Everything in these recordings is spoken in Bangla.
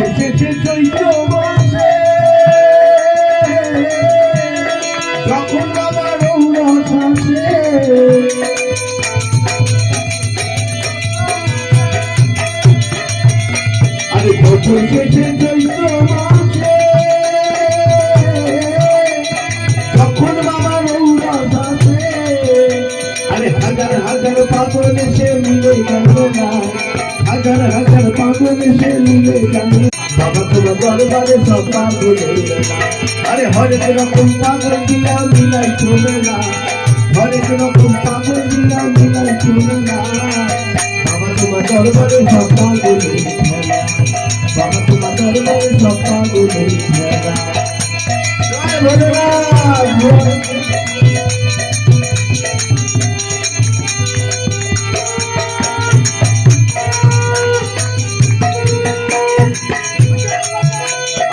এসেছে চৈত্র মাসে যখন বাবা রৌরস আসে আরে বছর শেষে চৈত্র মাসে যখন বাবা রৌরস আসে আরে হাজার হাজার পাগল এসে মিলে গেল না হাজার হাজার পাগল এসে মিলে গেল বাবা তোমার দরবারে সব পাগল আরে হরেক রকম পাগল দিয়া মিলাই চলে না হরেক রকম পাগল দিয়া মিলাই চলে না বাবা তোমার দরবারে সব পাগল বাবা তোমার দরবারে সব পাগল জয় ভোলেনাথ।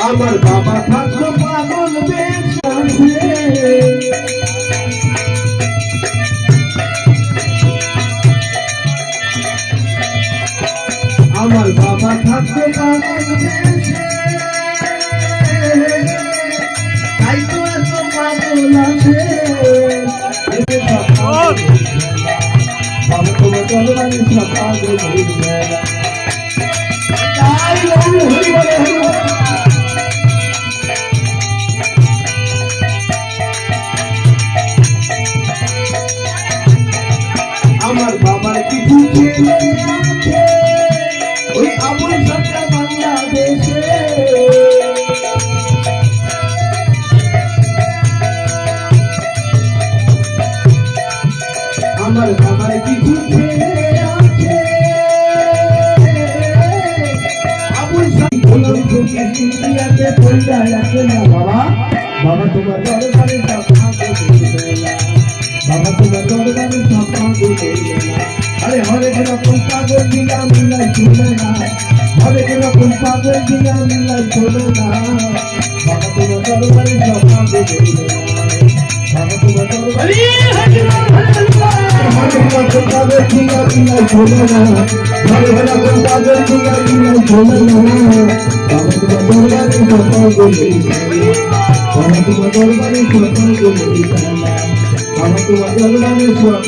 আমার বাবা থাকতো পাগল বেশ আমার বাবা থাকতো পাগল বেশ তাই তো এত পাগল আছে বাবা তোমার দরবারে সব পাগল আমার বাবার কিছু ছেলে আছে ওই আবুল সরকার বাংলাদেশে আমার বাবার কিছু ছেলে আছে আবুল সরকার ইন্ডিয়াতে পয়সা আছে না বাবা বাবা তোমার দরবারে সব বাবা তোমার দরবারে সব পাগল আরে হরেক রকম পাগল দিয়া মিলাই চলে না হরেক রকম পাগল দিয়া মিলাই চলে না বাবা তোমার দরবারে সব পাগল বাবা তোমার দরবারে হরেক রকম পাগল দিয়া মিলাই চলে না হরেক রকম পাগল দিয়া মিলাই চলে না বাবা তোমার দরবারে সব পাগল বাবা তোমার দরবারে সব পাগল আমার তোমার দরবারে সব